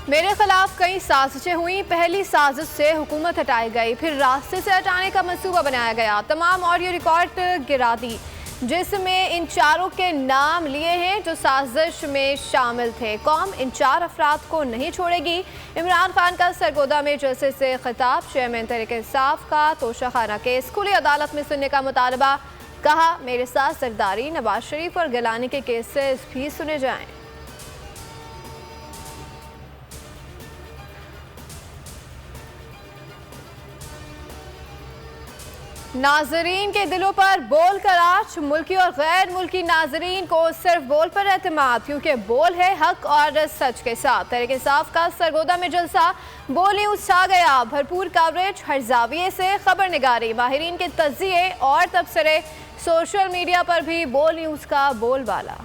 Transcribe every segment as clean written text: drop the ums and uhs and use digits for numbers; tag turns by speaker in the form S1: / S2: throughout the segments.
S1: मेरे खिलाफ कई साजिशें हुई। पहली साजिश से हुकूमत हटाई गई, फिर रास्ते से हटाने का मंसूबा बनाया गया। तमाम ऑडियो रिकॉर्ड गिरा दी जिसमें इन चारों के नाम लिए हैं जो साजिश में शामिल थे। कौम इन 4 अफराद को नहीं छोड़ेगी। इमरान खान का सरगोदा में जलसे से खिताब। चेयरमैन तहरीक-ए-इंसाफ का तोशाखाना केस खुली अदालत में सुनने का मुतालबा। कहा, मेरे साथ सरदारी, नवाज शरीफ और गिलानी के केसेस भी सुने जाएं। नाजरीन के दिलों पर बोल कर आज मुल्की और गैर मुल्की नाजरीन को सिर्फ बोल पर एतमाद, क्योंकि बोल है हक और सच के साथ। तहरीक-ए-इंसाफ का सरगोदा में जलसा, बोल न्यूज़ छा गया। भरपूर कवरेज, हर जाविये से खबर निगारी, माहिरीन के तज्जिए और तबसरे, सोशल मीडिया पर भी बोल न्यूज़ का बोलबाला।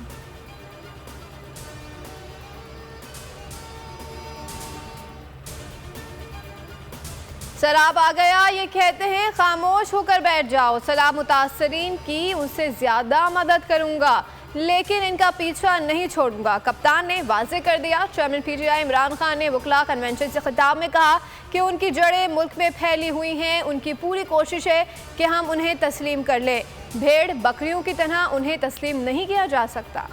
S1: सैलाब आ गया, ये कहते हैं खामोश होकर बैठ जाओ। सैलाब मुतासरीन की, उनसे ज्यादा मदद करूंगा लेकिन इनका पीछा नहीं छोड़ूंगा, कप्तान ने वाजे कर दिया। चेयरमैन पीटीआई इमरान खान ने वकला कन्वेंशन से खिताब में कहा कि उनकी जड़ें मुल्क में फैली हुई हैं। उनकी पूरी कोशिश है कि हम उन्हें तस्लीम कर लें। भेड़ बकरियों की तरह उन्हें तस्लीम नहीं किया जा सकता।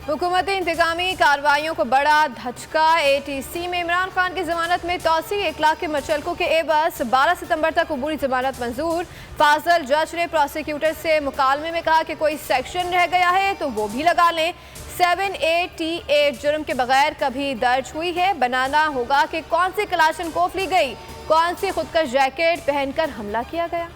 S1: हुकूमती इंतकामी कार्रवाइयों को बड़ा धचका। ATC में इमरान खान की जमानत में तोसी। 1 लाख के मचलकों के एवज 12 सितंबर तक अबूरी जमानत मंजूर। फाजल जज ने प्रोसिक्यूटर से मुकालमे में कहा कि कोई सेक्शन रह गया है तो वो भी लगा लें। 7A-T8 जुर्म के बगैर कभी दर्ज हुई है। बनाना होगा कि कौन सी कलाशनकोफ ली गई, कौन सी खुदकश जैकेट पहनकर हमला किया गया।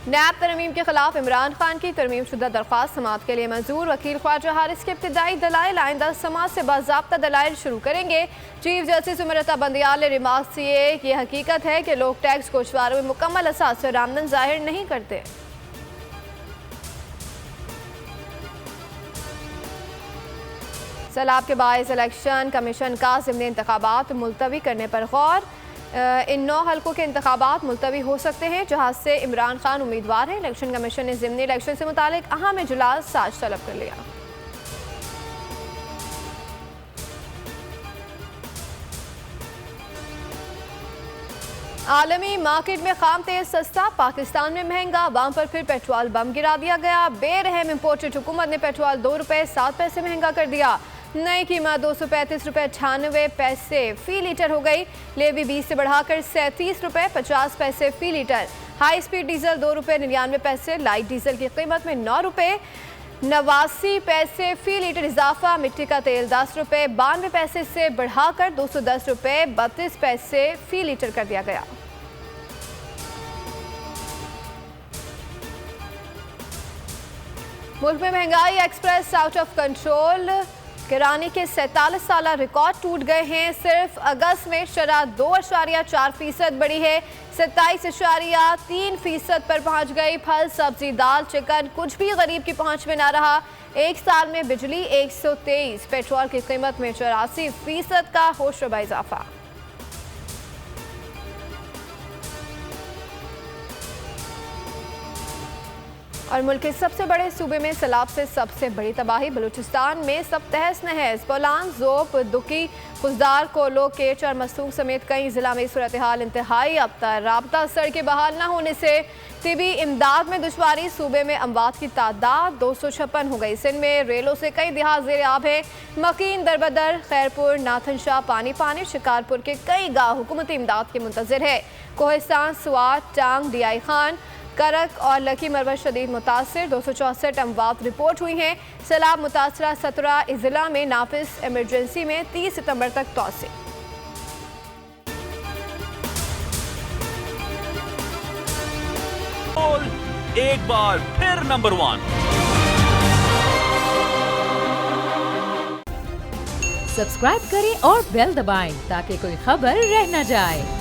S1: नैब तरमीम के खिलाफ इमरान खान की तरमीम शुदा दरख्वास्त समाअत के लिए मंजूर। वकील ख्वाजा हारिस के इब्तिदाई दलाइल आइंदा समाअत से बाज़ाब्ता दलाइल शुरू करेंगे। चीफ जस्टिस उमरता बंदियाल ने रिमार्क्स दिए, ये हकीकत है कि लोग टैक्स गोशवारों में मुकम्मल असास और आमदन जाहिर नहीं करते। सैलाब के बायस इलेक्शन कमीशन का ज़िमनी इंतखाबात मुलतवी करने पर गौर। इन 9 हल्कों के इंतखाबात मुलतवी हो सकते हैं जहां से इमरान खान उम्मीदवार हैं। इलेक्शन कमीशन ने ज़िमनी इलेक्शन से मुतालिक अहम इजलास आज तलब कर लिया। आलमी मार्केट में खाम तेल सस्ता, पाकिस्तान में महंगा। वाम पर फिर पेट्रोल बम गिरा दिया गया। बेरहम इम्पोर्टेड हुकूमत ने पेट्रोल 2 रुपये 7 पैसे महंगा कर दिया। नई कीमत 235 रुपये 98 पैसे फी लीटर हो गई। लेवी 20 से बढ़ाकर 37 रुपये 50 पैसे फी लीटर। हाई स्पीड डीजल 2 रुपये 99 पैसे। लाइट डीजल की कीमत में 9 रुपये 89 पैसे फी लीटर इजाफा। मिट्टी का तेल 10 रुपये 92 पैसे से बढ़ाकर 210 रुपये 32 पैसे फी लीटर कर दिया गया। मुल्क में महंगाई एक्सप्रेस आउट ऑफ कंट्रोल। किराने के 47 साला रिकॉर्ड टूट गए हैं। सिर्फ अगस्त में शरह 2.4% बढ़ी है, 27.3% पर पहुंच गई। फल, सब्जी, दाल, चिकन कुछ भी गरीब की पहुंच में ना रहा। एक साल में बिजली 123, पेट्रोल की कीमत में 84% का होशरुबा इजाफा। और मुल्क के सबसे बड़े सूबे में सैलाब से सबसे बड़ी तबाही। बलूचिस्तान में सब तहस नहस। बोलान, जोप, दुकी, खुजदार, कोलो, केच और मसूक समेत कई जिला में सूरत हाल इंतहाई अबतर। राबता सड़कें बहाल न होने से तिबी इमदाद में दुश्वारी। सूबे में अमवात की तादाद 256 हो गई। सिंध में रेलों से कई देहात ज़ेर आब है। मकीन, दरबदर, खैरपुर, नाथन शाह पानी पानी। शिकारपुर के कई गाँव हुकूमती इमदाद के मुंतज़िर है। कोहिस्तान, स्वात, टांग, DI खान, करक और लकी मरवर शदीद मुतासर। 264 अमवात रिपोर्ट हुई हैं। सैलाब मुतासरा 17 अजला में नाफिस इमरजेंसी में 30 सितंबर तक तोसी।
S2: एक बार फिर नंबर 1।
S3: सब्सक्राइब करें और बेल दबाएं ताकि कोई खबर रह न जाए।